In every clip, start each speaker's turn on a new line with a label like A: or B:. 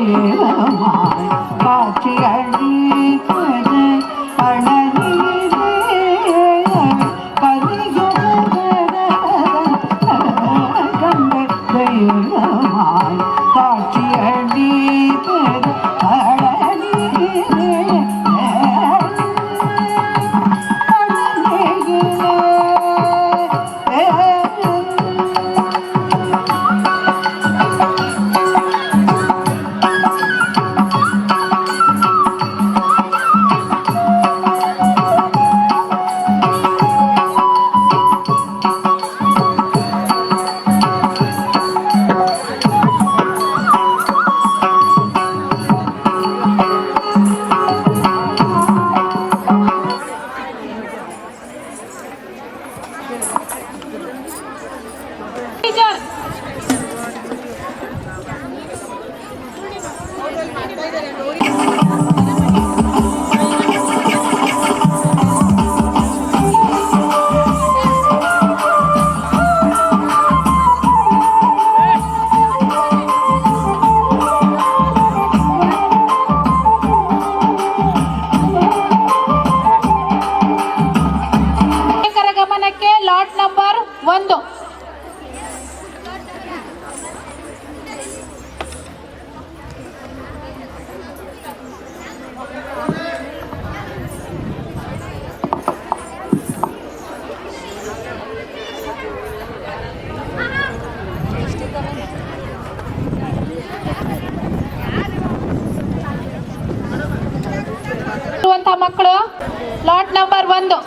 A: தெய்வமாய் காட்சி அளிப்பது பழனியிலே கந்த தெய்வமாய் காட்சி அளிப்பது ಲಾಟ್ ನಂಬರ್ 1 ಮಕ್ಕಳು ಲಾಟ್ ನಂಬರ್ 1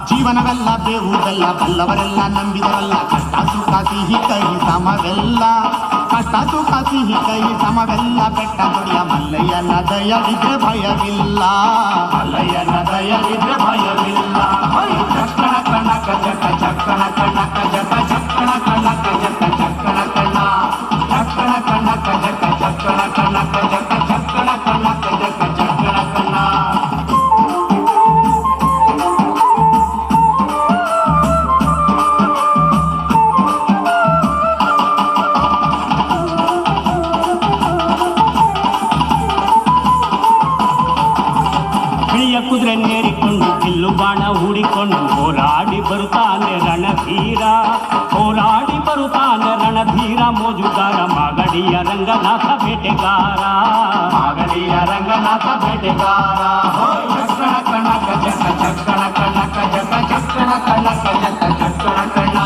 B: ಜೀವನವೆಲ್ಲ ಬೇವುದೆಲ್ಲ ಬಲ್ಲವರೆಲ್ಲ ನಂಬಿದರಲ್ಲ ಕಷ್ಟ ಸುಖ ಸಿಹಿ ಕೈ ಸಮವೆಲ್ಲ ಕಷ್ಟ ಸುಖ ಸಿಹಿ ಕೈ ಸಮವೆಲ್ಲ ಬೆಟ್ಟ ದೊಡೆಯ ಮಲ್ಲಯ್ಯನ ದಯವಿದ್ರೆ ಭಯವಿಲ್ಲ ಮಲ್ಲಯ್ಯನ ದಯವಿದ್ರೆ ಭಯವಿಲ್ಲ ಚಕ್ಕಣ ಕಣಕ ಜಕ ಚಕ್ಕಣ ಕಣಕ ಜಕ ಚಕ್ಕಣ ಕಣಕ ಜಕ ಚಕ್ಕಣ ಕಣ ಚಕ್ಕಣ ಕಣಕ ಜಕ ಚಕ್ಕಣ ಕಣಕ ಜಕ ಚಕ್ಕಣ ಕಣಕ ಜಕ ಚಕ್ಕಣ ಕಣ ಕುದುರೆನ್ನೇರಿಕೊಂಡು ಕಿಲ್ಲು ಬಾಣ ಹೂಡಿಕೊಂಡು ಹೋರಾಡಿ ಬರುತ್ತಾನೆ ರಣಧೀರ ಹೋರಾಡಿ ಬರುತ್ತಾನೆ ರಣಧೀರ ಮೋಜುಗಾರ ಮಾಗಡಿಯ ರಂಗನಾಥ ಬೇಟೆಗಾರ ಮಾಗಡಿಯ ರಂಗನಾಥ ಬೇಟೆಗಾರ ಚಕ್ಕಣ ಕಣಕ ಜಕ ಚಕ್ಕಣ ಕಣಕ ಜಕ ಚಕ್ಕಣ ಕಣಕ ಜಕ ಚಕ್ಕಣ ಕಣ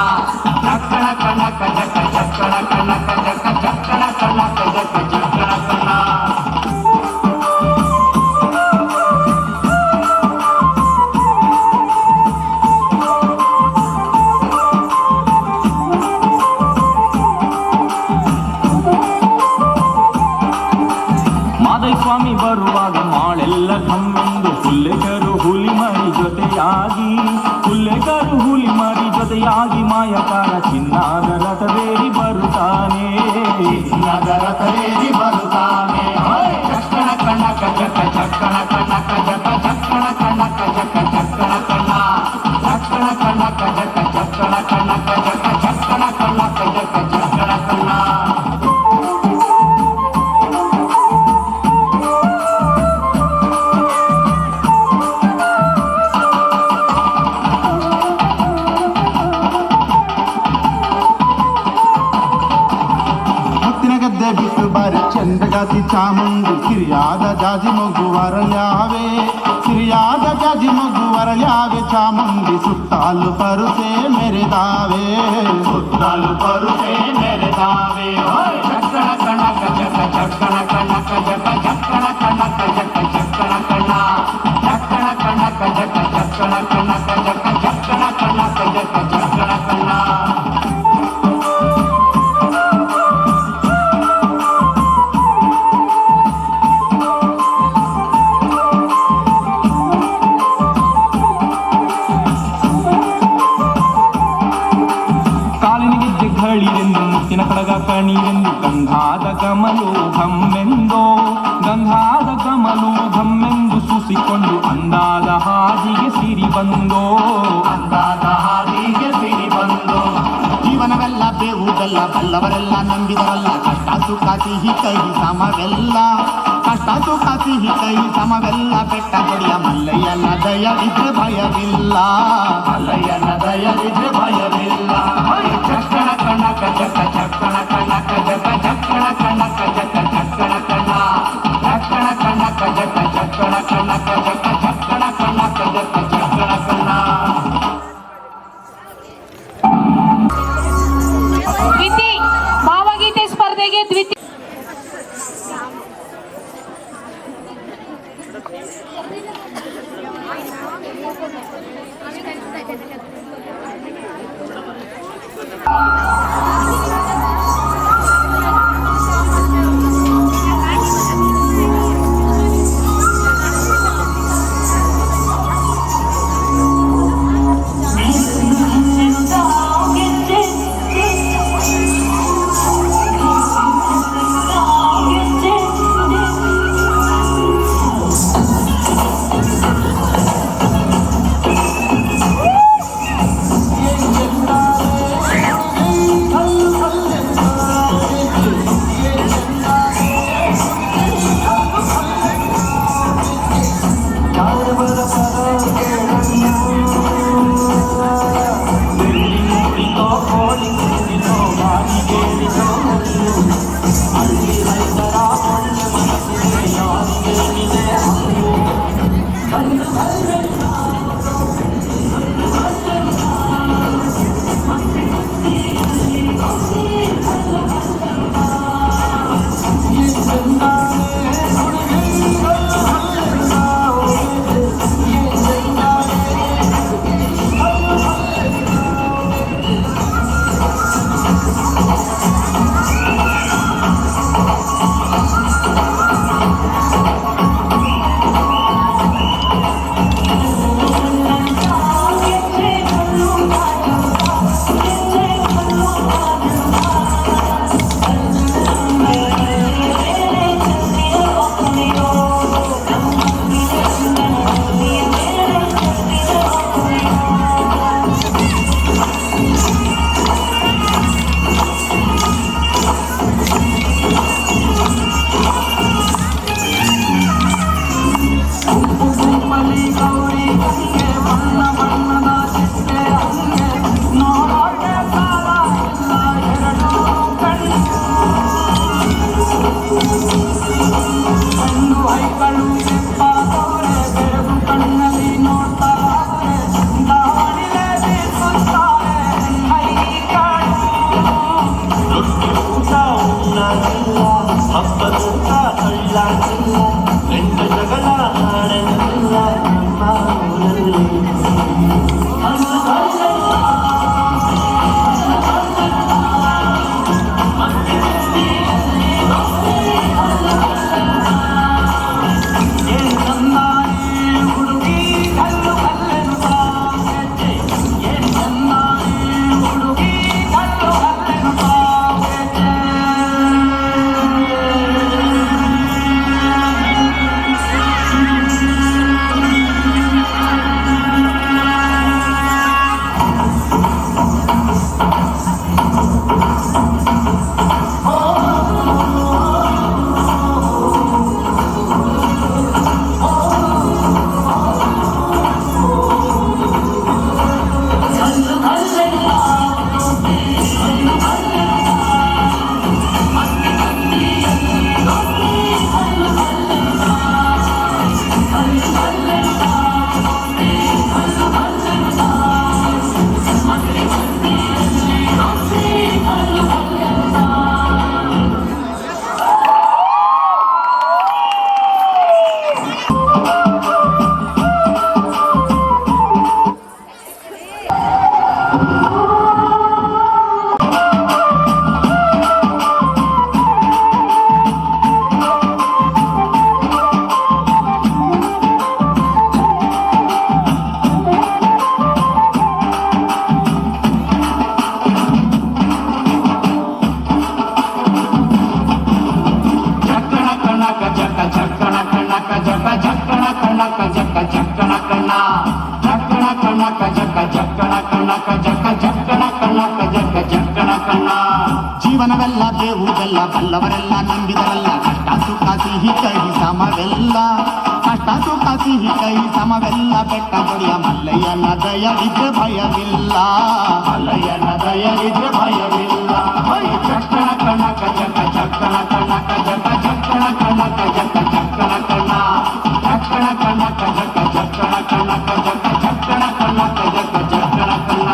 B: ಚಕ್ಕಣ ಕಣಕ ಜಕ ಚಕ್ಕಣ ಕಣಕ ಜಕ ಚಕ್ಕಣ ಕಣಕ ಜಕ ಚಕ್ಕಣ ಕಣ ಸ್ವಾಮಿ ಬರುವಾಗ ಮಾಳೆಲ್ಲ ಕಮ್ಮೆಂದು ಹುಲ್ಲೆಕರು ಹುಲಿ ಮರಿ ಜೊತೆಯಾಗಿ ಹುಲ್ಲೆಕರು ಹುಲಿ ಮರಿ ಜೊತೆಯಾಗಿ ಮಾಯಕಾರ ಚಿನ್ನದ ರಥವೇರಿ ಬರುತ್ತಾನೆ ಚಿನ್ನದ ರಥವೇರಿ ಬರುತ್ತಾನೆ ಚಕ್ಕಣ ಕಣಕ ಜಕ ಚಕ್ಕಣ ಕಣಕ ಜಕ ಚಕ್ಕಣ ಕಣಕ ಜಕ ಚಕ್ಕಣ ಕಣ ಚಕ್ಕಣ ಕಣಕ ಜಕ ಚಕ್ಕಣ ಕಣಕ ಜಕ ಚಕ್ಕಣ ಕಣಕ ಜಕ ಚಕ್ಕಣ ಕಣ ಬಿಟ್ಟು ಬಾರಿ ಚಂದಗಾತಿ ಚಾಮುಂಡಿ ಸಿರಿಯಾದ ಜಾಜಿ ಮಗುವರಲ್ಯಾವೆ ಸಿರಿಯಾದ ಜಾಜಿ ಮಗುವರಲ್ಯಾವೆ ಚಾಮುಂಡಿ ಸುತ್ತಾಲು ಪರುಸೆ ಮೆರೆದಾವೆ ಸುತ್ತಾಲು ಪರುಸೆ ಮೆರೆದಾವೆ ಚಕ್ಕಣ ಕಣಕ ಜಕ ಚಕ್ಕಣ ಕಣಕ ಜಕ ಚಕ್ಕಣ ಕಣಕ ಜಕ ಚಕ್ಕಣ ಕಣ ಚಕ್ಕಣ ಕಣಕ
C: ನೀರೆಂದು ಗಂಧಾದ ಕಮಲು ಘಮ್ಮೆಂದೋ ಗಂಧಾದ ಕಮಲು ಘಮ್ಮೆಂದು ಸೂಸಿಕೊಂಡು ಅಂದಾದ ಹಾದಿಗೆ ಸಿರಿ ಬಂದೋ
B: ಅಂದಾದ ಹಾದಿಗೆ ಸಿರಿ ಬಂದು ಜೀವನವೆಲ್ಲ ಬೇವು ಬೆಲ್ಲ ಬಲ್ಲವರೆಲ್ಲ ನಂಬಿದರಲ್ಲ ಕಷ್ಟ ಸುಖ ಸಿಹಿ ಕೈ ಸಮವೆಲ್ಲ ಕಷ್ಟ ಸುಖ ಸಿಹಿ ಕೈ ಸಮವೆಲ್ಲ ಬೆಟ್ಟ ದೊಡಿಯ ಮಲ್ಲಯ್ಯನ ದಯವಿದ್ರೆ ಭಯವಿಲ್ಲ ಮಲ್ಲಯ್ಯನ ದಯವಿದ್ರೆ ಭಯವಿಲ್ಲ ಚಕ್ಕಣ ಕಣಕ ಜಕ ಚಕ್ಕಣ ಕಣಕ ಜಕ ಚಕ್ಕಣ ಕಣಕ ಜಕ ಚಕ್ಕಣ ಕಣ ಚಕ್ಕಣ ಕಣಕ ಜಕ ಚಕ್ಕಣ ಕಣಕ ಜಕ ಚಕ್ಕಣ ಕಣಕ ಜಕ ಚಕ್ಕಣ ಕಣ
A: ದ್ವಿತಿ ಭಾವಗೀತೆ ಸ್ಪರ್ಧೆಗೆ ದ್ವಿತಿ
B: ಜೀವನವೆಲ್ಲ ಬೇವು ಬೆಲ್ಲ ಬಲ್ಲವರೆಲ್ಲ ನಂಬಿದರಲ್ಲ ಕಷ್ಟ ಸುಖ ಸಿಹಿ ಕಹಿ ಸಮವೆಲ್ಲ ಕಷ್ಟ ಸುಖ ಸಿಹಿ ಕಹಿ ಸಮವೆಲ್ಲ ಬೆಟ್ಟ ದೊಡೆಯ ಮಲ್ಲಯ್ಯನ ದಯವಿದ್ರೆ ಭಯವಿಲ್ಲ ಮಲ್ಲಯ್ಯನ ದಯವಿದ್ರೆ ಭಯವಿಲ್ಲ ಚಕ್ಕಣ ಕಣಕ ಜಕ ಚಕ್ಕಣ ಕಣಕ ಜಕ ಚಕ್ಕಣ ಕಣಕ ಜಕ ಚಕ್ಕಣ ಕಣ ಚಕ್ಕಣ ಕಣಕ ಜಕ ಚಕ್ಕಣ ಕಣಕ ಜಕ ಚಕ್ಕಣ ಕಣಕ ಜಕ ಚಕ್ಕಣ ಕಣ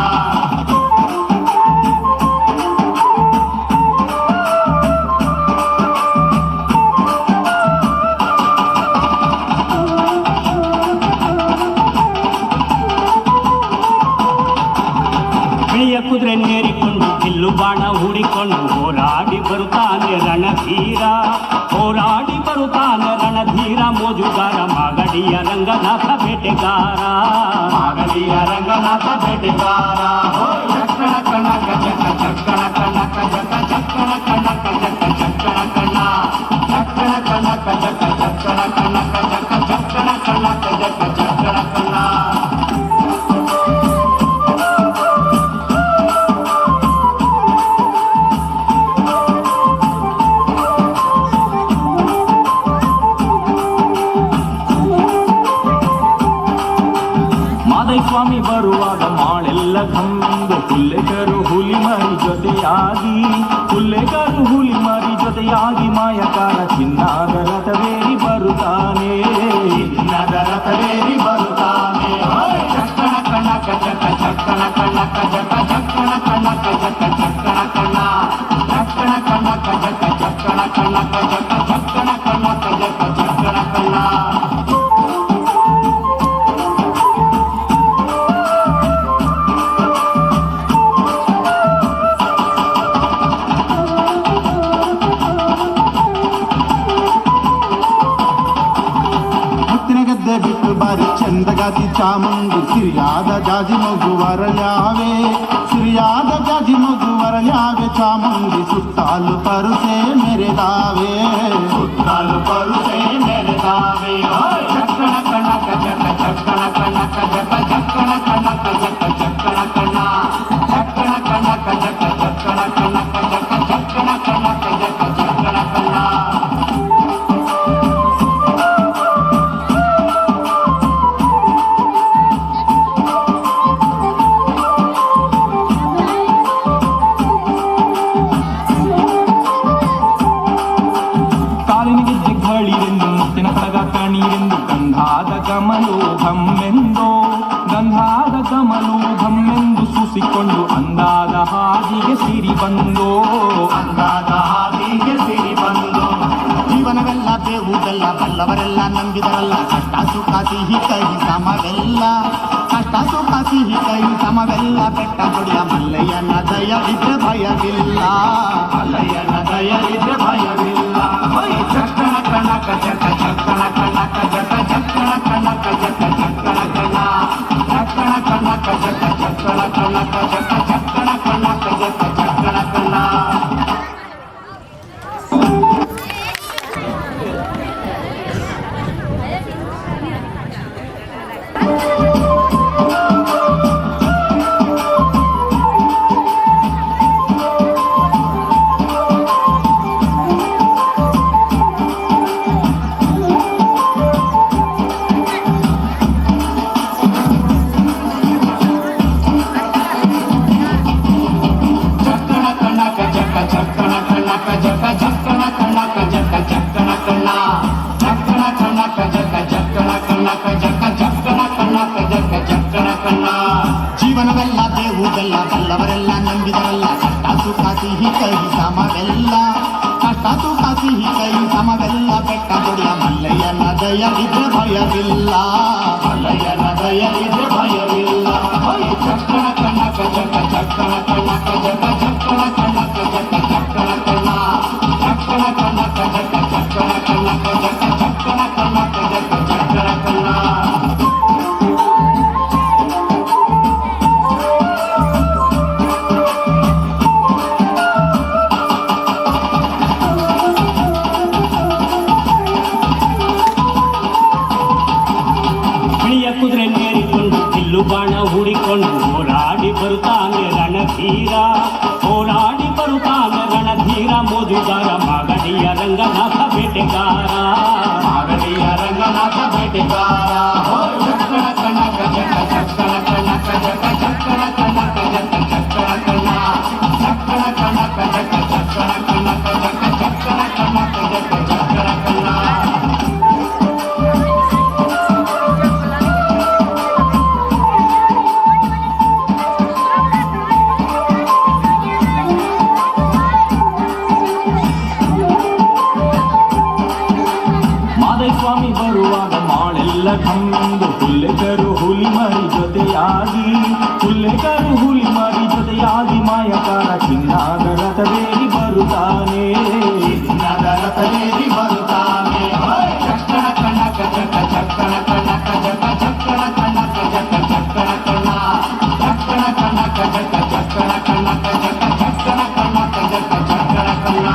D: ಕುದುರೆ ನೇರಿಕೊಂಡು ಬಿಲ್ಲು ಬಾಣ ಹೂಡಿಕೊಂಡು ಹೋರಾಡಿ ಬರುತ್ತಾನೆ ರಣಧೀರ ಹೋರಾಡಿ ಬರುತ್ತಾನೆ ರಣಧೀರ ಮೋಜುಗಾರ ಮಾಗಡಿಯ ರಂಗನಾಥ ಬೇಟೆಗಾರ
B: ಮಾಗಡಿಯ ರಂಗನಾಥ ಬೇಟೆಗಾರ ಚಕ್ಕಣ ಕಣಕ ಜಕ ಚಕ್ಕಣ ಕಣಕ ಜಕ ಚಕ್ಕಣ ಕಣಕ ಜಕ ಚಕ್ಕಣ ಕಣ ಚಕ್ಕಣ ಕಣಕ ಜಕ ಚಕ್ಕಣ ಕಣಕ ಜಕ ಚಕ್ಕಣ ಕಣಕ ಜಕ ಚಕ್ಕಣ ಕಣ
C: ಸ್ವಾಮಿ ಬರುವಾಗ ಮಾಳೆಲ್ಲ ಘಮ್ಮೆಂದು ಹುಲ್ಲೆಗರು ಹುಲಿ ಮರಿ ಜೊತೆಯಾಗಿ ಹುಲ್ಲೆಗರು ಹುಲಿ ಮರಿ ಜೊತೆಯಾಗಿ ಮಾಯಕಾರ ಚಿನ್ನಾದ ರಥವೇರಿ ಬರುತ್ತಾನೆ
B: ಚಿನ್ನದ ರಥವೇರಿ ಬರುತ್ತಾನೆ ಚಕ್ಕಣ ಕಣಕ ಜಕ ಚಕ್ಕಣ ಕಣಕ ಜಕ ಚಕ್ಕಣ ಕಣಕ ಜಕ ಚಕ್ಕಣ ಕಣ ಚಕ್ಕಣ ಕಣಕ ಜಕ ಚಕ್ಕಣ ಕಣಕ ಜಕ ಚಕ್ಕಣ ಕಣಕ ಜಕ ಚಕ್ಕಣ ಕಣ ಬಿಟ್ಟು ಬಾರಿ ಚಂದಗಾತಿ ಚಾಮುಂಡಿ ಸಿರಿಯಾದ ಜಾಜಿ ಮಗುವರಲ್ಯಾವೆ ಸಿರಿಯಾದ ಜಾಜಿ ಮಗುವರಲ್ಯಾವೆ ಚಾಮುಂಡಿ ಸುತ್ತಾಲು ಪರುಸೆ ಮೆರೆದಾವೆ ಸುತ್ತಾಲು ಪರುಸೆ ಮೆರೆದಾವೆ ಚಕ್ಕಣ ಕಣಕ ಜಕ ಚಕ್ಕಣ ಕಣಕ ಜಕ ಚಕ್ಕಣ ಕಣಕ ಜಕ ಚಕ್ಕಣ ಕಣ ಚಕ್ಕಣ ಕಣಕ ಜಕ ಚಕ್ಕಣ ಕಣಕ ಜಕ ಚಕ್ಕಣ ಕಣಕ ಜಕ ಚಕ್ಕಣ ಕಣ
C: ಕಮಲೋಭಮ್ಮೆಂದೋ ಗಂಧಾದ ಕಮಲೋಭಮ್ಮೆಂದು ಸುಸಿಕೊಂಡು ಅಂದಾದ ಹಾದಿಗೆ ಸಿರಿ ಬಂದೋ
B: ಅಂದಾದ ಹಾದಿಗೆ ಸಿರಿ ಬಂದೋ ಜೀವನವೆಲ್ಲ ಬೇವು ಬೆಲ್ಲ ಬಲ್ಲವರೆಲ್ಲ ನಂಬಿದರಲ್ಲ ಕಷ್ಟ ಸುಖ ಸಿಹಿ ಕಹಿ ಸಮವೆಲ್ಲ ಕಷ್ಟ ಸುಖ ಸಿಹಿ ಕಹಿ ಸಮವೆಲ್ಲ ಬೆಟ್ಟ ದೊಡೆಯ ಮಲ್ಲಯ್ಯನ ದಯವಿದ್ರೆ ಭಯವಿಲ್ಲ ಮಲ್ಲಯ್ಯನ ದಯವಿದ್ರೆ ಭಯವಿಲ್ಲ ಚಕ್ಕಣ ಕಣಕ ಜಕ ಚಕ್ಕಣ ಕಣಕ ಜಕ ಚಕ್ಕಣ ಕಣಕ ಜಕ ಚಕ್ಕಣ ಕಣ ಚಕ್ಕಣ ಕಣಕ ಜಕ ಚಕ್ಕಣ ಕಣಕ ಜಕ ಚಕ್ಕಣ ಕಣಕ ಜಕ ಚಕ್ಕಣ ಕಣ ಜೀವನವೆಲ್ಲ ಬೇವು ಬೆಲ್ಲ ಬಲ್ಲವರೆಲ್ಲ ನಂಬಿದರಲ್ಲ ಕಷ್ಟ ಸುಖ ಸಿಹಿ ಕಹಿ ಸಮವೆಲ್ಲ ಕಷ್ಟ ಸುಖ ಸಿಹಿ ಕಹಿ ಸಮವೆಲ್ಲ ಬೆಟ್ಟ ದೊಡೆಯ ಮಲ್ಲಯ್ಯನ ದಯವಿದ್ರೆ ಭಯವಿಲ್ಲ ಮಲ್ಲಯ್ಯನ ದಯವಿದ್ರೆ ಭಯವಿಲ್ಲ ಚಕ್ಕಣ ಕಣಕ ಜಕ ಚಕ್ಕಣ ಕಣಕ ಜಕ ಚಕ್ಕಣ ಕಣಕ ಜಕ ಚಕ್ಕಣ ಕಣ ಚಕ್ಕಣ ಕಣಕ ಜಕ ಚಕ್ಕಣ ಕಣಕ ಜಕ ಚಕ್ಕಣ ಕಣಕ ಜಕ ಚಕ್ಕಣ ಕಣ
D: ಕುದುರೆ ನೇರಿಕೊಂಡು ಬಿಲ್ಲು ಬಾಣ ಹೂಡಿಕೊಂಡು ಹೋರಾಡಿ ಬರುತ್ತಾನೆ ರಣಧೀರ ಹೋರಾಡಿ ಬರುತ್ತಾನೆ ರಣಧೀರ ಬೇಟೆಗಾರ
B: ಮಾಗಡಿಯ ರಂಗನಾಥ ಬೇಟೆಗಾರ ಚಕ್ಕಣ ಕಣಕ ಜಕ ಚಕ್ಕಣ ಕಣಕ ಜಕ ಚಕ್ಕಣ ಕಣಕ ಜಕ ಚಕ್ಕಣ ಕಣ ಚಕ್ಕಣ ಕಣಕ ಜಕ ಚಕ್ಕಣ ಕಣಕ ಜಕ ಚಕ್ಕಣ ಕಣಕ ಜಕ ಚಕ್ಕಣ ಕಣ
C: ಮಾದೇಸ್ವಾಮಿ ಬರುವಾಗ ಮಾಳೆಲ್ಲ ಕಂಡು ಹುಲ್ಲೆಕರು ಹುಲಿ ಮರಿ ಜೊತೆಯಾಗಿ ಹುಲ್ಲೆಕರು ಹುಲಿ ಮರಿ ಜೊತೆಯಾಗಿ ಮಾಯಕಾರ ಚಿನ್ನಾದ ರಥವೇರಿ ಬರುತ್ತಾನೆ
B: ನಗರತಲೇರಿ ಬರುತ್ತಾನೆ ಚಕ್ಕಣ ಕಣಕ ಜಕ ಚಕ್ಕಣ ಕಣಕ ಜಕ ಚಕ್ಕಣ ಕಣಕ ಜಕ ಚಕ್ಕಣ ಕಣ ಚಕ್ಕಣ ಕಣಕ ಜಕ ಚಕ್ಕಣ ಕಣಕ ಜಕ ಚಕ್ಕಣ ಕಣಕ ಜಕ ಚಕ್ಕಣ ಕಣ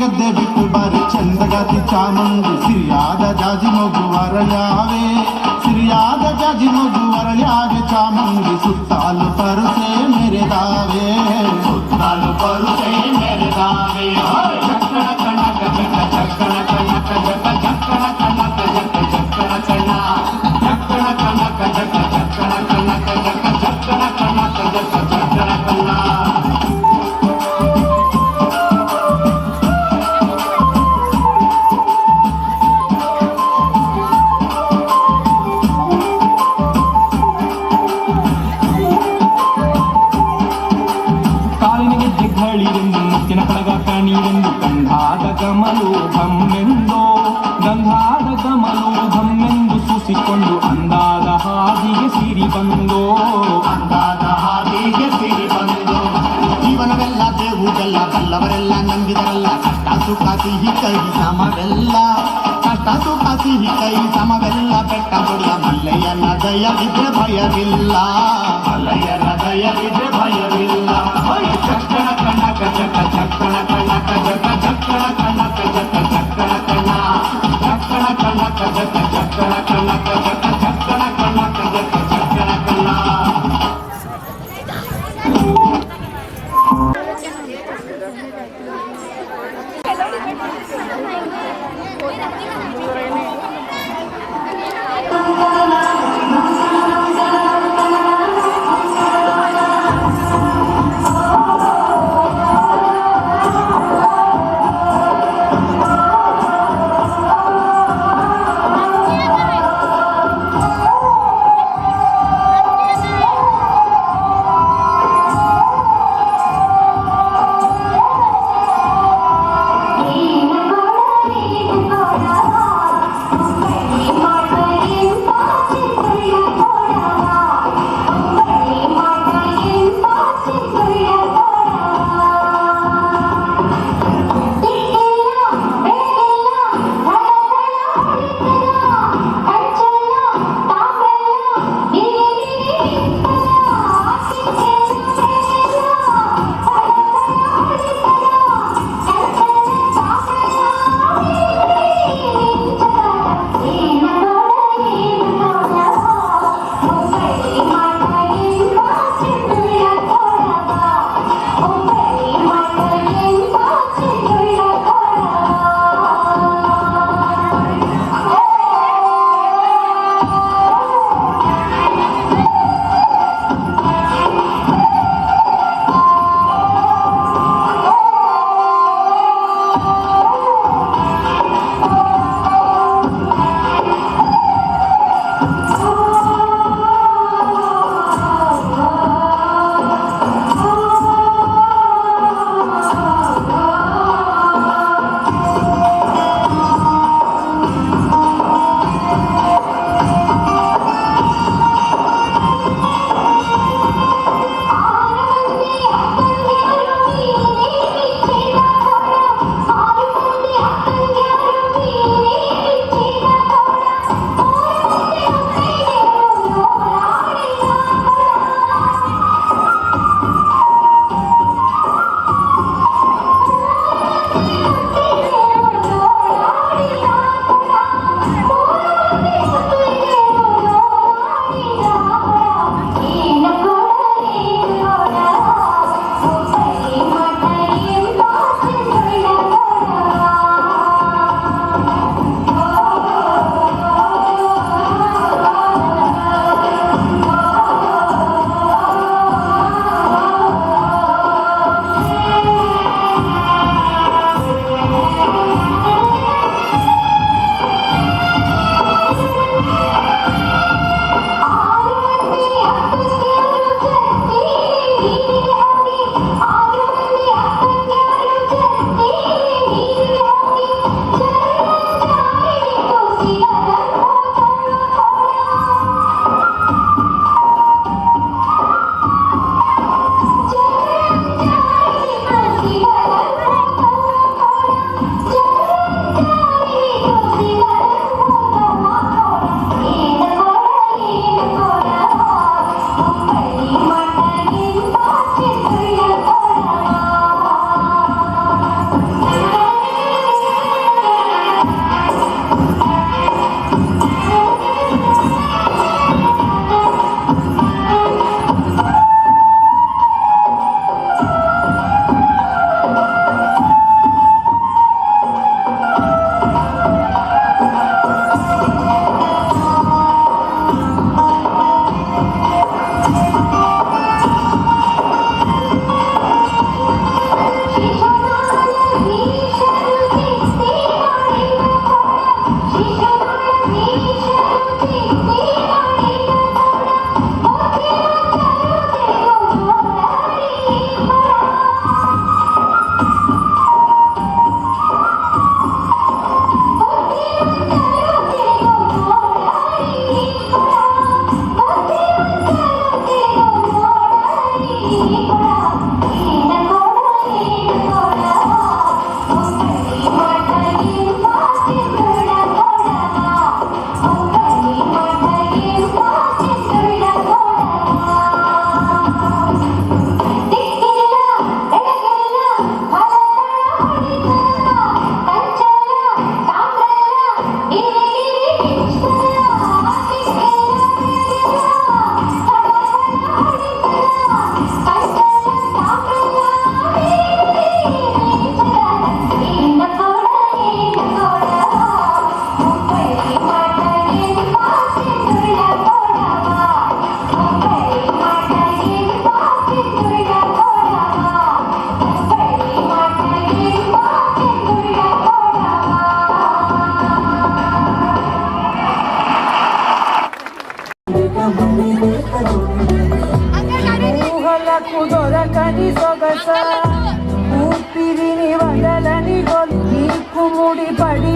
B: ಗದ್ದೆ ಬಿಟ್ಟು ಬಾರಿ ಚಂದಗಾತಿ ಚಾಮುಂಡಿ ಸಿರಿಯಾದ ಜಾಜಿ ಮಗು ಅರಳ್ಯಾವೆ ಸಿರಿಯಾದ ಜಾಜಿ ಮಗು ಅರಳ್ಯಾವೆ ಚಾಮುಂಡಿ ಸುತ್ತಾಲು ಪರುಸೆ ಮೆರೆದಾವೆ ಸುತ್ತಾಲು ಪರುಸೆ ಮೆರೆದಾವೆ ಚಕ್ಕಣ ಕಣಕ ಜಕ ಚಕ್ಕಣ ಕಣಕ ಜಕ ಚಕ್ಕಣ ಕಣಕ ಜಕ ಚಕ್ಕಣ ಕಣ ಚಕ್ಕಣ ಕಣಕ ಜಕ ಚಕ್ಕಣ ಕಣಕ ಜಕ ಚಕ್ಕಣ ಕಣಕ ಜಕ ಚಕ್ಕಣ ಕಣ
C: ಮುತ್ತಿನ ಕಡಗ ಕಣೀರೆಂದು ಗಂಧಾದ ಕಮಲು ಘಮ್ಮೆಂದೋ ಗಂಧಾದ ಕಮಲು ಘಮ್ಮೆಂದು ಸೂಸಿಕೊಂಡು ಅಂದಾದ ಹಾದಿಗೆ ಸಿರಿ ಬಂದೋ
B: ಅಂದಾದ ಹಾದಿಗೆ ಸಿರಿ ಬಂದು ಜೀವನವೆಲ್ಲ ದೇವುದೆಲ್ಲ ಬಲ್ಲವರೆಲ್ಲ ನಂಬಿದರಲ್ಲ ಕಷ್ಟ ಸುಖ ಸಿಹಿ ಕೈ ಸಮವೆಲ್ಲ ಕಷ್ಟ ಸುಖ ಸಿಹಿ ಕೈ ಸಮವೆಲ್ಲ ಬೆಟ್ಟ ಕೊಡಿಯ ಮಲ್ಲಯ್ಯನ ದಯವಿದ್ರೆ ಭಯವಿಲ್ಲ ಮಲ್ಲಯ್ಯನ ದಯವಿದ್ರೆ ಭಯವಿಲ್ಲ ಚಕ್ಕಣ ಕಣಕ ಜಕ ಚಕ್ಕಣ ಕಣಕ ಜಕ ಚಕ್ಕಣ ಕಣಕ ಜಕ ಚಕ್ಕಣ ಕಣ ಚಕ್ಕಣ ಕಣಕ ಜಕ ಚಕ್ಕಣ ಕಣಕ ಜಕ ಚಕ್ಕಣ ಕಣಕ ಜಕ ಚಕ್ಕಣ ಕಣ
E: Oh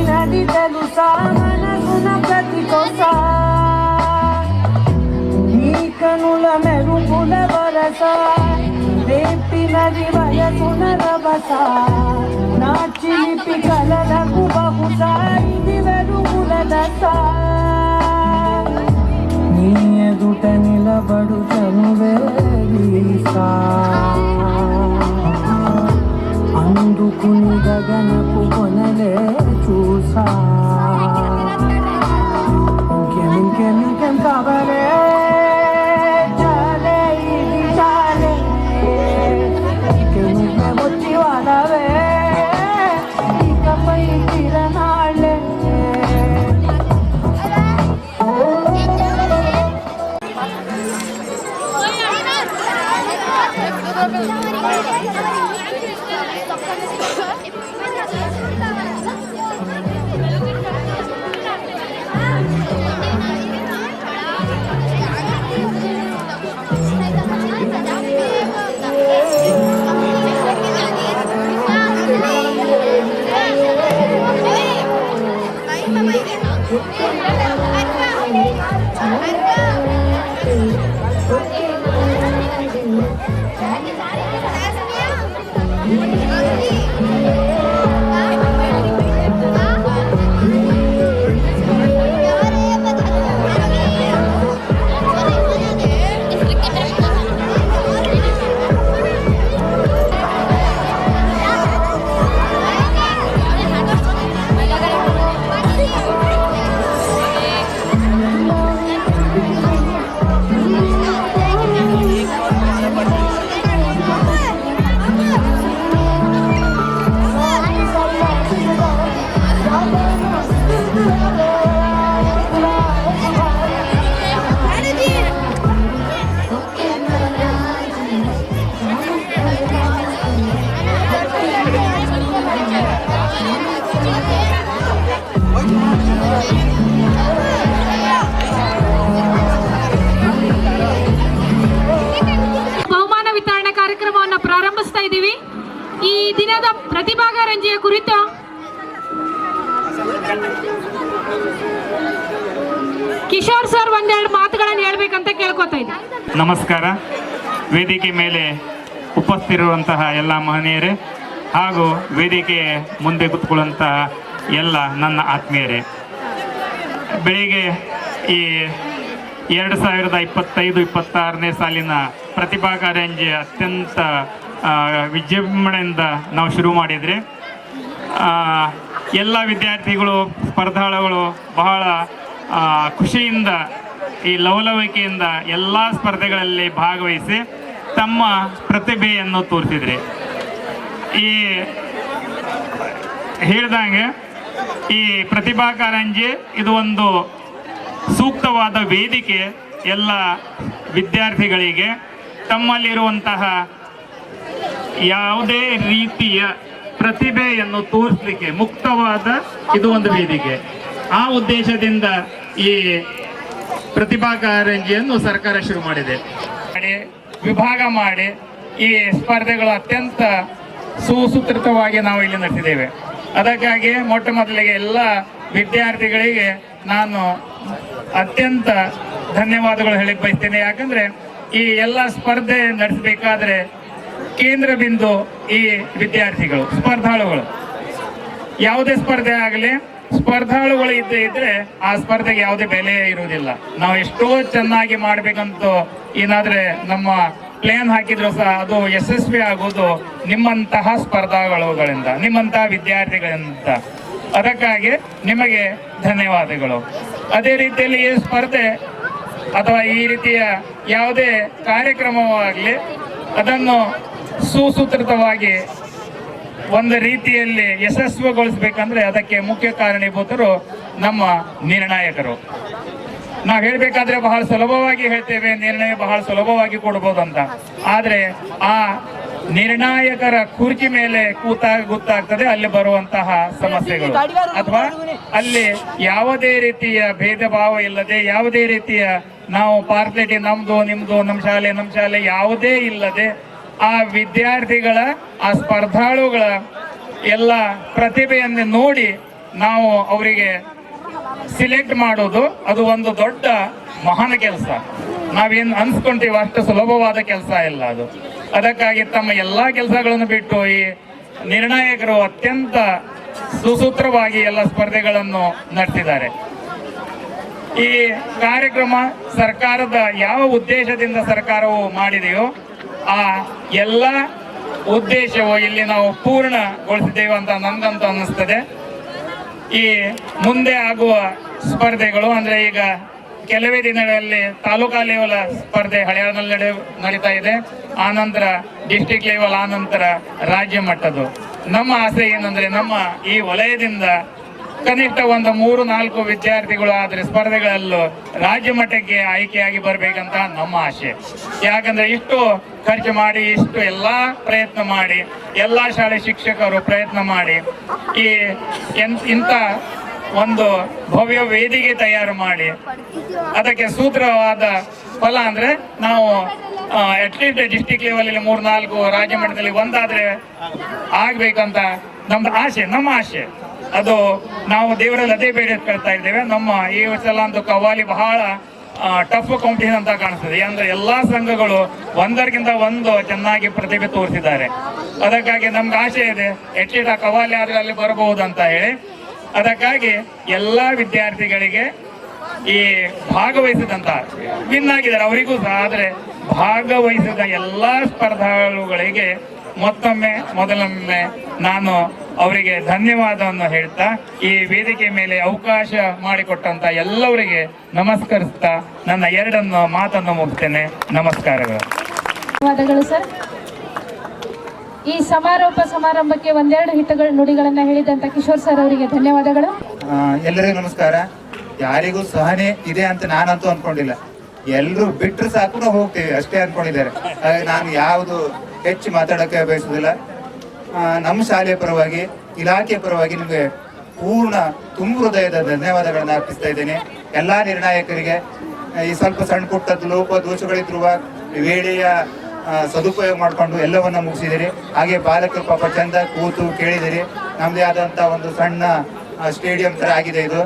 E: నది తెలుసా మనసున ప్రతి కొస నీ కనుల మెరుపుల వరస రేపినది వయసున రభస నా చిలిపి కలలకు బహుశా ఇది వెలుగుల దశ నీ ఎదుట నిలబడు చనువే వీసా అందుకుని గగనపు కొనలే చూసా ఇంకేం కావాలే చాలే ఇది చాలే ఇక నువ్వే వచ్చి వాడవే ఇకపై తిరనాళ్ళే
A: ಬಹುಮಾನ ವಿತರಣೆ ಕಾರ್ಯಕ್ರಮವನ್ನು ಪ್ರಾರಂಭಿಸ್ತಾ ಇದ್ದೀವಿ. ಈ ದಿನದ ಪ್ರತಿಭಾ ಕಾರಂಜಿಯ ಕುರಿತು ಕಿಶೋರ್ ಸರ್ ಒಂದೆರಡು ಮಾತುಗಳನ್ನು ಹೇಳ್ಬೇಕಂತ ಕೇಳ್ಕೊತಾ ಇದ್ದೀನಿ.
F: ನಮಸ್ಕಾರ. ವೇದಿಕೆ ಮೇಲೆ ಉಪಸ್ಥಿತಿರುವಂತಹ ಎಲ್ಲ ಮಹನೀಯರೇ ಹಾಗೂ ವೇದಿಕೆ ಮುಂದೆ ಕೂತ್ಕೊಳ್ಳುವಂತಹ ಎಲ್ಲ ನನ್ನ ಆತ್ಮೀಯರೇ, ಬೆಳಿಗ್ಗೆ ಈ 2025-26ನೇ ಸಾಲಿನ ಪ್ರತಿಭಾ ಕಾರಂಜಿ ಅತ್ಯಂತ ವಿಜೃಂಭಣೆಯಿಂದ ನಾವು ಶುರು ಮಾಡಿದರೆ ಎಲ್ಲ ವಿದ್ಯಾರ್ಥಿಗಳು ಸ್ಪರ್ಧಾಳುಗಳು ಬಹಳ ಖುಷಿಯಿಂದ ಈ ಲವಲವಿಕೆಯಿಂದ ಎಲ್ಲ ಸ್ಪರ್ಧೆಗಳಲ್ಲಿ ಭಾಗವಹಿಸಿ ತಮ್ಮ ಪ್ರತಿಭೆಯನ್ನು ತೋರಿಸಿದ್ರಿ. ಈ ಹೇಳ್ದಂಗೆ ಈ ಪ್ರತಿಭಾ ಕಾರಂಜಿ ಇದು ಒಂದು ಸೂಕ್ತವಾದ ವೇದಿಕೆ ಎಲ್ಲ ವಿದ್ಯಾರ್ಥಿಗಳಿಗೆ ತಮ್ಮಲ್ಲಿರುವಂತಹ ಯಾವುದೇ ರೀತಿಯ ಪ್ರತಿಭೆಯನ್ನು ತೋರಿಸಲಿಕ್ಕೆ ಮುಕ್ತವಾದ ಇದು ಒಂದು ವೇದಿಕೆ. ಆ ಉದ್ದೇಶದಿಂದ ಈ ಪ್ರತಿಭಾ ಕಾರಂಜಿಯನ್ನು ಸರ್ಕಾರ ಶುರು ಮಾಡಿದೆ. ವಿಭಾಗ ಮಾಡಿ ಈ ಸ್ಪರ್ಧೆಗಳು ಅತ್ಯಂತ ಸುಸೂತ್ರಿತವಾಗಿ ನಾವು ಇಲ್ಲಿ ನಡೆಸಿದ್ದೇವೆ. ಅದಕ್ಕಾಗಿ ಮೊಟ್ಟ ಮೊದಲಿಗೆ ಎಲ್ಲ ವಿದ್ಯಾರ್ಥಿಗಳಿಗೆ ನಾನು ಅತ್ಯಂತ ಧನ್ಯವಾದಗಳು ಹೇಳಕ್ಕೆ ಬಯಸ್ತೇನೆ. ಯಾಕಂದ್ರೆ ಈ ಎಲ್ಲ ಸ್ಪರ್ಧೆ ನಡೆಸಬೇಕಾದ್ರೆ ಕೇಂದ್ರ ಬಿಂದು ಈ ವಿದ್ಯಾರ್ಥಿಗಳು, ಸ್ಪರ್ಧಾಳುಗಳು. ಯಾವುದೇ ಸ್ಪರ್ಧೆ ಆಗಲಿ ಸ್ಪರ್ಧಾಳುಗಳು ಇದ್ರೆ ಆ ಸ್ಪರ್ಧೆಗೆ ಯಾವುದೇ ಬೆಲೆ ಇರುವುದಿಲ್ಲ. ನಾವು ಎಷ್ಟೋ ಚೆನ್ನಾಗಿ ಮಾಡ್ಬೇಕಂತ ಏನಾದ್ರೆ ನಮ್ಮ ಪ್ಲಾನ್ ಹಾಕಿದ್ರು ಸಹ ಅದು ಯಶಸ್ವಿ ಆಗೋದು ನಿಮ್ಮಂತಹ ಸ್ಪರ್ಧಾಳುಗಳಿಂದ, ನಿಮ್ಮಂತಹ ವಿದ್ಯಾರ್ಥಿಗಳಿಂದ. ಅದಕ್ಕಾಗಿ ನಿಮಗೆ ಧನ್ಯವಾದಗಳು. ಅದೇ ರೀತಿಯಲ್ಲಿ ಈ ಸ್ಪರ್ಧೆ ಅಥವಾ ಈ ರೀತಿಯ ಯಾವುದೇ ಕಾರ್ಯಕ್ರಮವಾಗಲಿ ಅದನ್ನು ಸುಸೂತ್ರಿತವಾಗಿ ಒಂದು ರೀತಿಯಲ್ಲಿ ಯಶಸ್ವಿಗೊಳಿಸಬೇಕಂದ್ರೆ ಅದಕ್ಕೆ ಮುಖ್ಯ ಕಾರಣೀಭೂತರು ನಮ್ಮ ನಿರ್ಣಾಯಕರು. ನಾವು ಹೇಳಬೇಕಾದ್ರೆ ಬಹಳ ಸುಲಭವಾಗಿ ಹೇಳ್ತೇವೆ, ನಿರ್ಣಯ ಬಹಳ ಸುಲಭವಾಗಿ ಕೊಡ್ಬೋದು ಅಂತ. ಆದರೆ ಆ ನಿರ್ಣಾಯಕರ ಕುರ್ಚಿ ಮೇಲೆ ಕೂತಾಗ ಗೊತ್ತಾಗ್ತದೆ ಅಲ್ಲಿ ಬರುವಂತಹ ಸಮಸ್ಯೆಗಳು, ಅಥವಾ ಅಲ್ಲಿ ಯಾವುದೇ ರೀತಿಯ ಭೇದ ಭಾವ ಇಲ್ಲದೆ, ಯಾವುದೇ ರೀತಿಯ ನಾವು ಪಾರ್ಟಿಟಿ ನಮ್ದು ನಿಮ್ದು, ನಮ್ಮ ಶಾಲೆ ಯಾವುದೇ ಇಲ್ಲದೆ ಆ ವಿದ್ಯಾರ್ಥಿಗಳ, ಆ ಸ್ಪರ್ಧಾಳುಗಳ ಎಲ್ಲ ಪ್ರತಿಭೆಯನ್ನು ನೋಡಿ ನಾವು ಅವರಿಗೆ ಸಿಲೆಕ್ಟ್ ಮಾಡೋದು ಅದು ಒಂದು ದೊಡ್ಡ ಮಹಾನ್ ಕೆಲಸ. ನಾವೇನು ಅನ್ಸ್ಕೊಂತೀವಿ ಅಷ್ಟು ಸುಲಭವಾದ ಕೆಲಸ ಇಲ್ಲ ಅದು. ಅದಕ್ಕಾಗಿ ತಮ್ಮ ಎಲ್ಲ ಕೆಲಸಗಳನ್ನು ಬಿಟ್ಟು ಈ ನಿರ್ಣಾಯಕರು ಅತ್ಯಂತ ಸುಸೂತ್ರವಾಗಿ ಎಲ್ಲ ಸ್ಪರ್ಧೆಗಳನ್ನು ನಡೆಸಿದ್ದಾರೆ. ಈ ಕಾರ್ಯಕ್ರಮ ಸರ್ಕಾರದ ಯಾವ ಉದ್ದೇಶದಿಂದ ಸರ್ಕಾರವು ಮಾಡಿದೆಯೋ ಆ ಎಲ್ಲ ಉದ್ದೇಶವು ಇಲ್ಲಿ ನಾವು ಪೂರ್ಣಗೊಳಿಸಿದ್ದೇವೆ ಅಂತ ನನಗಂತೂ ಅನ್ನಿಸ್ತದೆ. ಈ ಮುಂದೆ ಆಗುವ ಸ್ಪರ್ಧೆಗಳು ಅಂದರೆ ಈಗ ಕೆಲವೇ ದಿನಗಳಲ್ಲಿ ತಾಲೂಕಾ ಲೆವೆಲ್ ಸ್ಪರ್ಧೆ ಹಳೆಯಾದಲ್ಲಿ ನಡೀತಾ ಇದೆ. ಆನಂತರ ಡಿಸ್ಟಿಕ್ ಲೆವೆಲ್, ಆನಂತರ ರಾಜ್ಯ ಮಟ್ಟದ್ದು. ನಮ್ಮ ಆಸೆ ಏನಂದ್ರೆ ನಮ್ಮ ಈ ವಲಯದಿಂದ ಕನಿಷ್ಠ ಒಂದು 3-4 ವಿದ್ಯಾರ್ಥಿಗಳು ಆದರೆ ಸ್ಪರ್ಧೆಗಳಲ್ಲೂ ರಾಜ್ಯ ಮಟ್ಟಕ್ಕೆ ಆಯ್ಕೆಯಾಗಿ ಬರಬೇಕಂತ ನಮ್ಮ ಆಸೆ. ಯಾಕಂದ್ರೆ ಇಷ್ಟು ಖರ್ಚು ಮಾಡಿ, ಇಷ್ಟು ಎಲ್ಲಾ ಪ್ರಯತ್ನ ಮಾಡಿ, ಎಲ್ಲಾ ಶಾಲೆ ಶಿಕ್ಷಕರು ಪ್ರಯತ್ನ ಮಾಡಿ ಈ ಇಂಥ ಒಂದು ಭವ್ಯ ವೇದಿಕೆ ತಯಾರು ಮಾಡಿ ಅದಕ್ಕೆ ಸೂತ್ರವಾದ ಫಲ ಅಂದ್ರೆ ನಾವು ಅಟ್ಲೀಸ್ಟ್ ಡಿಸ್ಟಿಕ್ ಲೆವೆಲ್ 3-4, ರಾಜ್ಯ ಮಟ್ಟದಲ್ಲಿ ಒಂದಾದ್ರೆ ಆಗ್ಬೇಕಂತ ನಮ್ದು ಆಸೆ, ನಮ್ಮ ಆಸೆ. ಅದು ನಾವು ದೇವರಲ್ಲಿ ಅದೇ ಬೇಡಿಕೊಳ್ತಾ ಇದ್ದೇವೆ. ನಮ್ಮ ಈ ಸಲ ಅಂತೂ ಕವ್ವಾಲಿ ಬಹಳ ಟಫ್ ಕಾಂಪಿಟೇಷನ್ ಅಂತ ಕಾಣಿಸ್ತದೆ. ಅಂದ್ರೆ ಎಲ್ಲಾ ಸಂಘಗಳು ಒಂದರಿಗಿಂತ ಒಂದು ಚೆನ್ನಾಗಿ ಪ್ರತಿಭೆ ತೋರಿಸಿದ್ದಾರೆ. ಅದಕ್ಕಾಗಿ ನಮ್ಗೆ ಆಸೆ ಇದೆ ಅಟ್ಲೀಸ್ಟ್ ಆ ಕವ್ವಾಲಿ ಆದ್ರೆ ಅಲ್ಲಿ ಬರಬಹುದು ಅಂತ ಹೇಳಿ. ಅದಕ್ಕಾಗಿ ಎಲ್ಲಾ ವಿದ್ಯಾರ್ಥಿಗಳಿಗೆ ಈ ಭಾಗವಹಿಸಿದಂತ ವಿನ್ ಆಗಿದ್ದಾರೆ ಅವರಿಗೂ ಸಹ, ಆದ್ರೆ ಭಾಗವಹಿಸಿದ ಎಲ್ಲಾ ಸ್ಪರ್ಧಾಳುಗಳಿಗೆ ಮೊದಲೊಮ್ಮೆ ನಾನು ಅವರಿಗೆ ಧನ್ಯವಾದವನ್ನು ಹೇಳ್ತಾ ಈ ವೇದಿಕೆ ಮೇಲೆ ಅವಕಾಶ ಮಾಡಿಕೊಟ್ಟಂತ ಎಲ್ಲವರಿಗೆ ನಮಸ್ಕರಿಸ್ತಾ ನನ್ನ ಎರಡನ್ನು ಮಾತನ್ನು ಮುಗಿಸ್ತೇನೆ. ನಮಸ್ಕಾರಗಳು.
A: ಧನ್ಯವಾದಗಳು ಸರ್. ಈ ಸಮಾರಂಭಕ್ಕೆ ಒಂದೆರಡು ಹಿತಗಳು ನುಡಿಗಳನ್ನ ಹೇಳಿದಂತ ಕಿಶೋರ್ ಸರ್ ಅವರಿಗೆ ಧನ್ಯವಾದಗಳು.
G: ಎಲ್ಲರಿಗೂ ನಮಸ್ಕಾರ. ಯಾರಿಗೂ ಸಹನೆ ಇದೆ ಅಂತ ನಾನಂತೂ ಅನ್ಕೊಂಡಿಲ್ಲ. ಎಲ್ಲರೂ ಬಿಟ್ಟರು ಸಾಕು ನಾವು ಹೋಗ್ತೇವೆ ಅಷ್ಟೇ ಅನ್ಕೊಂಡಿದ್ದಾರೆ. ಹಾಗಾಗಿ ನಾನು ಯಾವುದು ಹೆಚ್ಚು ಮಾತಾಡೋಕ್ಕೆ ಬಯಸುವುದಿಲ್ಲ. ನಮ್ಮ ಶಾಲೆಯ ಪರವಾಗಿ, ಇಲಾಖೆಯ ಪರವಾಗಿ ನಿಮಗೆ ತುಂಬ ಹೃದಯದ ಧನ್ಯವಾದಗಳನ್ನು ಅರ್ಪಿಸ್ತಾ ಇದ್ದೇನೆ. ಎಲ್ಲ ನಿರ್ಣಾಯಕರಿಗೆ ಈ ಸ್ವಲ್ಪ ಸಣ್ಣ ಪುಟ್ಟ ಲೋಪ ದೋಷಗಳಿದ್ರು ವೇಳೆಯ ಸದುಪಯೋಗ ಮಾಡಿಕೊಂಡು ಎಲ್ಲವನ್ನ ಮುಗಿಸಿದಿರಿ. ಹಾಗೆ ಬಾಲಕರು ಪಾಪ ಚಂದ ಕೂತು ಕೇಳಿದಿರಿ. ನಮ್ಮದೇ ಆದಂಥ ಒಂದು ಸಣ್ಣ ಸ್ಟೇಡಿಯಂ ಥರ ಆಗಿದೆ ಇದು.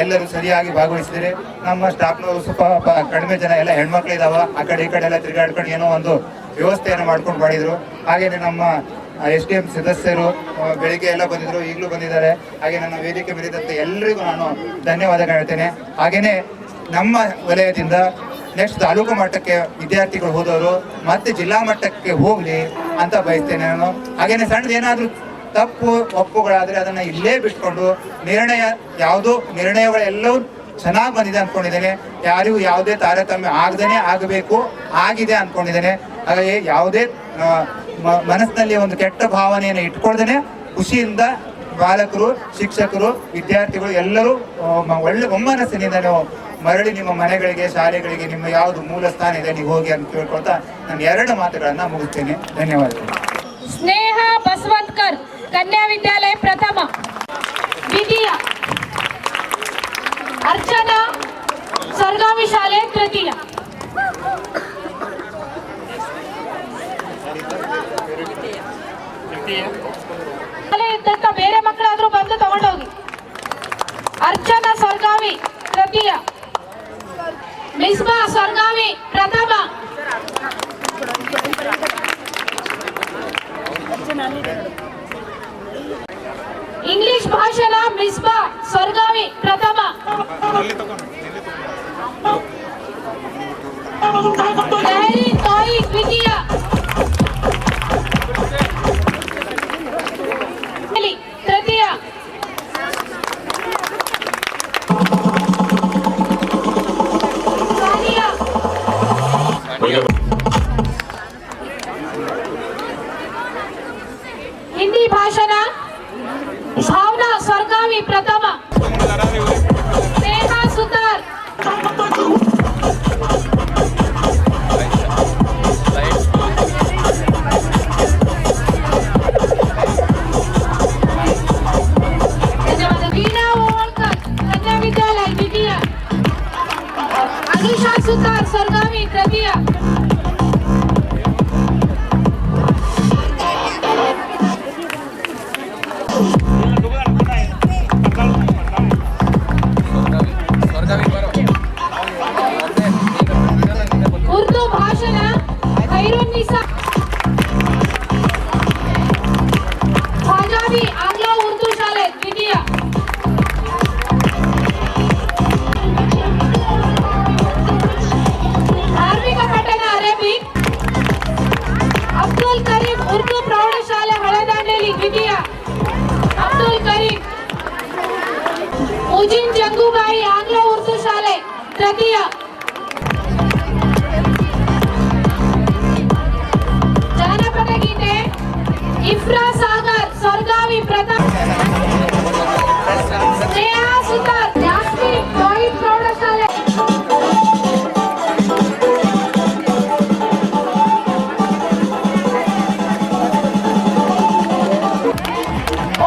G: ಎಲ್ಲರೂ ಸರಿಯಾಗಿ ಭಾಗವಹಿಸಿದಿರಿ. ನಮ್ಮ ಸ್ಟಾಫ್ನವರು ಸ್ವಲ್ಪ ಕಡಿಮೆ ಜನ, ಎಲ್ಲ ಹೆಣ್ಮಕ್ಳಿದಾವ, ಆ ಕಡೆ ಈ ಕಡೆ ಎಲ್ಲ ತಿರುಗಾಡ್ಕೊಂಡು ಏನೋ ಒಂದು ವ್ಯವಸ್ಥೆಯನ್ನು ಮಾಡ್ಕೊಂಡು ಮಾಡಿದ್ರು. ಹಾಗೆಯೇ ನಮ್ಮ SDM ಸದಸ್ಯರು ಬೆಳಿಗ್ಗೆ ಎಲ್ಲ ಬಂದಿದ್ರು, ಈಗಲೂ ಬಂದಿದ್ದಾರೆ. ಹಾಗೆ ನನ್ನ ವೇದಿಕೆ ಮೇಲಿದ್ದಂತೆ ಎಲ್ಲರಿಗೂ ನಾನು ಧನ್ಯವಾದ ಹೇಳ್ತೇನೆ. ಹಾಗೆಯೇ ನಮ್ಮ ವಲಯದಿಂದ ನೆಕ್ಸ್ಟ್ ತಾಲೂಕು ಮಟ್ಟಕ್ಕೆ ವಿದ್ಯಾರ್ಥಿಗಳು ಹೋದವರು ಮತ್ತೆ ಜಿಲ್ಲಾ ಮಟ್ಟಕ್ಕೆ ಹೋಗ್ಲಿ ಅಂತ ಬಯಸ್ತೇನೆ ನಾನು. ಹಾಗೇನೆ ಸಣ್ಣದೇನಾದ್ರೂ ತಪ್ಪು ಒಪ್ಪುಗಳಾದ್ರೆ ಅದನ್ನ ಇಲ್ಲೇ ಬಿಟ್ಕೊಂಡು ನಿರ್ಣಯಗಳೆಲ್ಲವೂ ಚೆನ್ನಾಗಿ ಬಂದಿದೆ ಅನ್ಕೊಂಡಿದ್ದೇನೆ. ಯಾರಿಗೂ ಯಾವುದೇ ತಾರತಮ್ಯ ಆಗದೇನೆ ಆಗಬೇಕು, ಆಗಿದೆ ಅನ್ಕೊಂಡಿದ್ದೇನೆ. ಹಾಗಾಗಿ ಯಾವುದೇ ಮನಸ್ಸಿನಲ್ಲಿ ಒಂದು ಕೆಟ್ಟ ಭಾವನೆಯನ್ನು ಇಟ್ಕೊಳ್ದೇನೆ ಖುಷಿಯಿಂದ ಬಾಲಕರು, ಶಿಕ್ಷಕರು, ವಿದ್ಯಾರ್ಥಿಗಳು ಎಲ್ಲರೂ ಒಳ್ಳೆ ಒಮ್ಮನಸ್ಸಿನಿಂದ ನೀವು ಮರಳಿ ನಿಮ್ಮ ಮನೆಗಳಿಗೆ, ಶಾಲೆಗಳಿಗೆ, ನಿಮ್ಮ ಯಾವುದು ಮೂಲ ಸ್ಥಾನ ಇದೆ ನೀವು ಹೋಗಿ ಅಂತ ಕೇಳ್ಕೊಳ್ತಾ ನಾನು 2 ಮಾತುಗಳನ್ನ ಮುಗಿಸ್ತೇನೆ. ಧನ್ಯವಾದಗಳು.
A: ಸ್ನೇಹ ಬಸವಂತಕರ್, ಕನ್ಯಾ ವಿದ್ಯಾಲಯ ಪ್ರಥಮ, ದ್ವಿತೀಯ. ಅರ್ಚನಾ ಸರ್ಗಾವಿ ಶಾಲೆ ತೃತೀಯ. ಶಾಲೆ ಇದ್ದಂತ ಬೇರೆ ಮಕ್ಕಳಾದ್ರೂ ಬಂದು ತಗೊಂಡೋಗಿ. ಅರ್ಚನಾ ಸರ್ಗಾವಿ ತೃತೀಯ, ಮಿಸ್ಬಾ ಸರ್ಗಾವಿ ಪ್ರಥಮ, ಇಂಗ್ಲಿಷ್ ಭಾಷಣ ಮಿಸ್ಬಾ ಸರ್ಗಾವಿ ಪ್ರಥಮ, ಲಹರಿ ತಾಯಿ ದ್ವಿತೀಯ, ತೃತೀಯ. ಹಿಂದಿ ಭಾಷಣ ಭಾವನಾ ಸರ್ಗಾವಿ ಪ್ರಥಮ, ಸ್ನೇಹ ಸುತಾರ್, ವೀಣಾ ಓಳ್ಕರ್ ಕನ್ಯಾ ವಿದ್ಯಾಲಯ ದ್ವಿತೀಯ, ಅನುಷಾ ಸುತಾರ್ ಸರ್ಗಾವಿ ತೃತೀಯ. ಸುಜಿನ್ ಜಂಗೂಬಾಯಿ ಆಂಗ್ಲ ಉರ್ದು ಶಾಲೆ ತೃತೀಯ. ಜಾನಪದ ಗೀತೆ ಇಫ್ರಾ ಸಾಗರ್ ಸ್ವರ್ಗಾವಿ ಪ್ರಥಮ. ಶ್ರೇಯಾ ಸುತಾರ್ ಜಾಸ್ಮಿನ್ ತೋಯಿತ್ ಪ್ರೌಢಶಾಲೆ.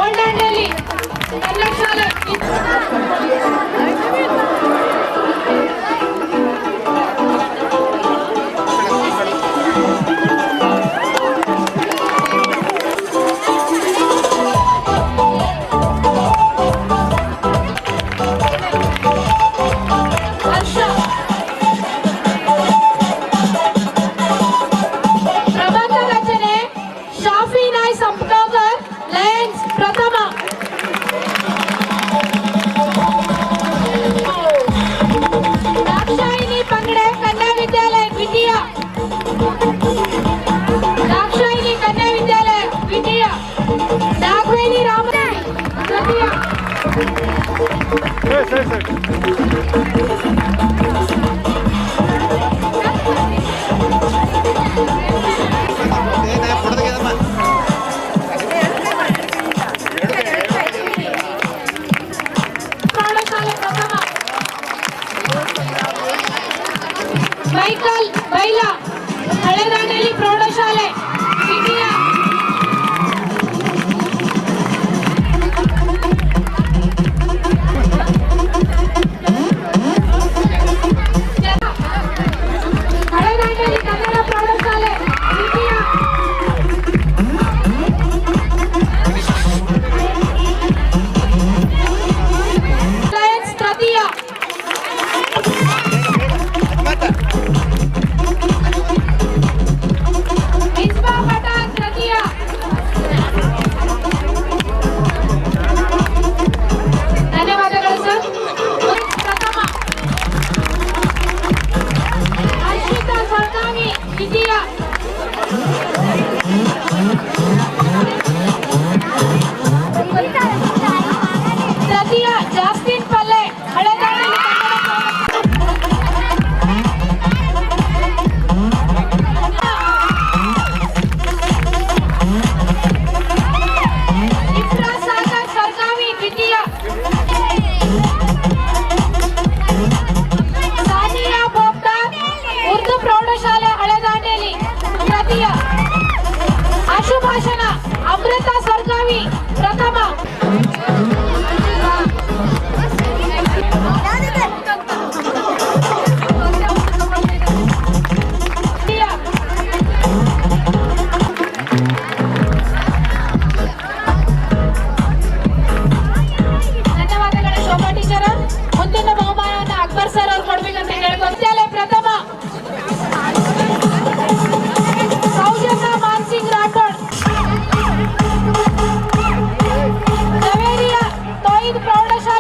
A: ಓಲ್ಡಂಡಲ್ಲಿ ಕನ್ನಡ ಶಾಲೆ. ಹರ್ಷ. ಪ್ರಬಂಧ ರಚನೆ ಶಾಫಿ ನಾಯ್ ಸಂಪ್ಟೋಗರ್ ಲಯನ್ಸ್ ಪ್ರಥಮ. ದಾಕ್ಷಾಯಿನಿ ಪಂಗಡೆ ಕನ್ಯಾ ವಿದ್ಯಾಲಯ ದ್ವಿತೀಯ. ದಾಕ್ಷಾಯಿನಿ ಕನ್ಯಾ ವಿದ್ಯಾಲಯ ದ್ವಿತೀಯ. ನಾಗವೇಣಿ ರಾಮ ತೃತೀಯ. ಪ್ರೌಢಶಾಲೆ ಪ್ರಥಮ. ಮೈಕಲ್ ಬೈಲಾ ಹಳೆದಾಂಡೇಲಿ ಪ್ರೌಢಶಾಲೆ ದ್ವಿತೀಯ. ಹಳೆದಾಂಡೇಲಿ ಕನ್ನಡ ಪ್ರೌಢಶಾಲೆ ದ್ವಿತೀಯ. ಲಯನ್ಸ್ ತೃತೀಯ. ಇಸ್ಬಾ ಪಠಾಣ್ ತೃತೀಯ. ಧನ್ಯವಾದಗಳು ಸರ್. ಪ್ರಥಮ. ಹರ್ಷಿತಾ ಸ್ವರ್ಗಾವಿ ದ್ವಿತೀಯ. ತೃತೀಯ ಜಾಸ್ಮಿನ್ ಪಲ್ಲೆ ಹಳೆದಾಂಡೇಲಿ ಇಫ್ರಾ ಸಾಗರ್ ಸ್ವರ್ಗಾವಿ ದ್ವಿತೀಯ. ಸಾನಿಯಾ ಬೋಗ್ದಾರ್ ಉರ್ದು ಪ್ರೌಢಶಾಲೆ ಹಳೆದಾಂಡೇಲಿ ತೃತೀಯ. ಅಶುಭಾಷಣ ಅಮೃತ ಸ್ವರ್ಗಾವಿ ಪ್ರಥಮ. ದ್ವಿತೀಯ. ಧನ್ಯವಾದಗಳು ಶೋಭಾ ಟೀಚರ್. ಮುಂದಿನ ಬಹುಮಾನವನ್ನು ಅಕ್ಬರ್ ಸರ್ ಅವ್ರು ಕೊಡ್ಬೇಕಂತ ಹೇಳ್ಕೊಳ್ತೇನೆ. ಪ್ರಥಮ ಸೌಜನ್ಯ ಮಾನ್ಸಿಂಗ್ ರಾಠೋಡ್. ಜವೇರಿಯಾ ತೋಯಿದ್ ಪ್ರೌಢಶಾಲೆ.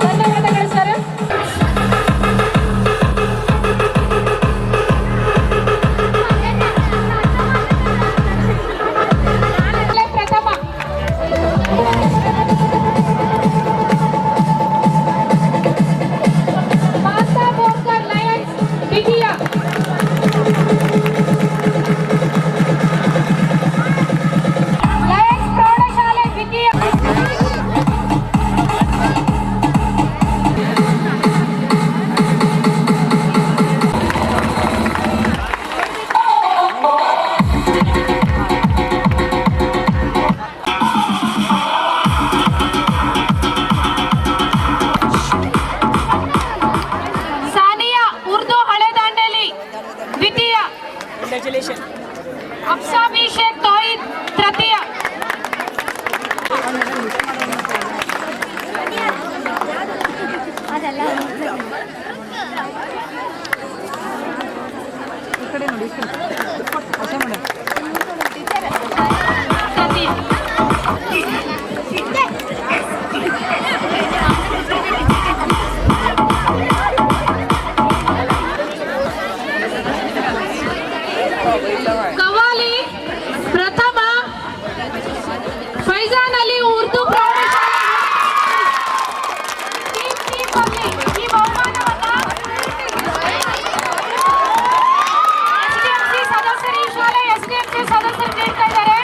A: ಧನ್ಯವಾದಗಳು ಸರ್. ಪ್ರಥಮ. ಮಾತಾ ಬೋರ್ಕರ್ ಲಯನ್ಸ್ ದ್ವಿತೀಯ. ಲಯನ್ಸ್ ಪ್ರೌಢಶಾಲೆ ದ್ವಿತೀಯ. ಸಾನಿಯಾ ಉರ್ದು ಹಳೆದಾಂಡೇಲಿ ದ್ವಿತೀಯ. ಅಫ್ಸಾಭಿಷೇಕ್ ತೋಯಿದ್ ತೃತೀಯ. ತೃತೀಯ. ಕವಾಲಿ ಸಮಿತಿ ಸದಸ್ಯರು ನೀಡ್ತಾ ಇದ್ದಾರೆ.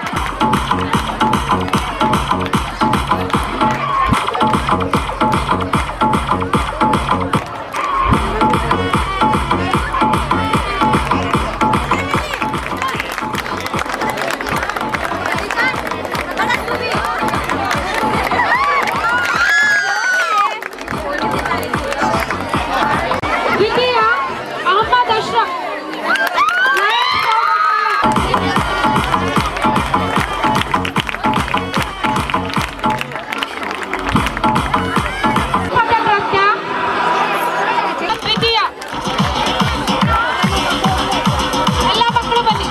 A: ದ್ವಿತೀಯ ಅಹಮದ್ ಅಶ್ರಫ್. ದ್ವಿತೀಯ ಎಲ್ಲ ಮಕ್ಕಳು ಬನ್ನಿ.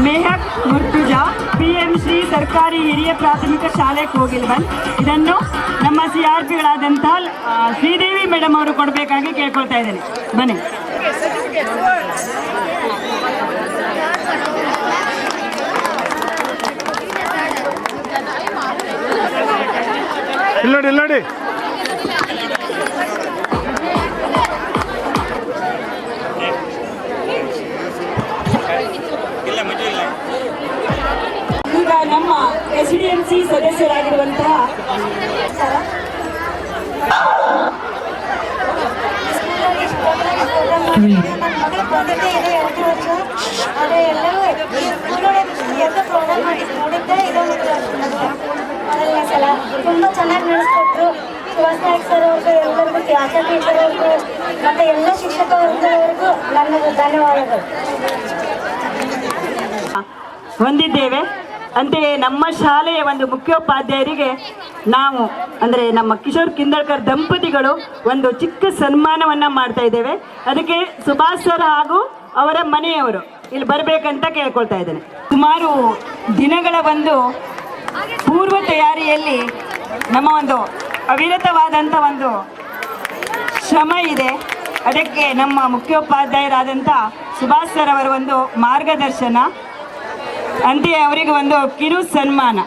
H: ಮೇಹಕ್ ಮುರ್ತುಜಾ PMC ಸರ್ಕಾರಿ ಹಿರಿಯ ಪ್ರಾಥಮಿಕ ಶಾಲೆ ಕೋಗಿಲ್ಬನ್. ಇದನ್ನು ನಮ್ಮ CRPಗಳಾದಂತಹ ಶ್ರೀದೇವಿ ಮೇಡಮ್ ಅವರು ಕೊಡಬೇಕಾಗಿ ಕೇಳ್ಕೊಳ್ತಾ ಇದ್ದೇನೆ. ಬನ್ನಿ.
I: ಇಲ್ಲೋಡಿ
H: ಈಗ ನಮ್ಮ SDMC ಸದಸ್ಯರಾಗಿರುವಂತಹ
J: ತುಂಬ ಚೆನ್ನಾಗಿ ನಡೆಸ್ಕೊಟ್ರು. ಸುಭಾಷ್ ನಾಯ್ಕ್ ಸರ್ ಅವ್ರಿಗೆ, ಎಲ್ಲರಿಗೂ, ಆಶಾ ಟೀಚರ್ ಅವ್ರಿಗೂ, ಮತ್ತು ಎಲ್ಲ ಶಿಕ್ಷಕ ವರ್ಗದವರಿಗೂ ನನ್ನ ಧನ್ಯವಾದಗಳು.
H: ಹೊಂದಿದ್ದೇವೆ. ಅಂತೆಯೇ ನಮ್ಮ ಶಾಲೆಯ ಒಂದು ಮುಖ್ಯೋಪಾಧ್ಯಾಯರಿಗೆ ನಾವು ಅಂದರೆ ನಮ್ಮ ಕಿಶೋರ್ ಕಿಂದಳ್ಕರ್ ದಂಪತಿಗಳು ಒಂದು ಚಿಕ್ಕ ಸನ್ಮಾನವನ್ನು ಮಾಡ್ತಾ ಇದ್ದೇವೆ. ಅದಕ್ಕೆ ಸುಭಾಷ್ ಸರ್ ಹಾಗೂ ಅವರ ಮನೆಯವರು ಇಲ್ಲಿ ಬರಬೇಕಂತ ಕೇಳ್ಕೊಳ್ತಾ ಇದ್ದೇನೆ. ಸುಮಾರು ದಿನಗಳ ಒಂದು ಪೂರ್ವ ತಯಾರಿಯಲ್ಲಿ ನಮ್ಮ ಒಂದು ಅವಿರತವಾದಂಥ ಒಂದು ಶ್ರಮ ಇದೆ. ಅದಕ್ಕೆ ನಮ್ಮ ಮುಖ್ಯೋಪಾಧ್ಯಾಯರಾದಂಥ ಸುಭಾಷ್ ಸರ್ ಅವರ ಒಂದು ಮಾರ್ಗದರ್ಶನ, ಅಂತೆಯೇ ಅವರಿಗೆ ಒಂದು ಕಿರು ಸನ್ಮಾನ.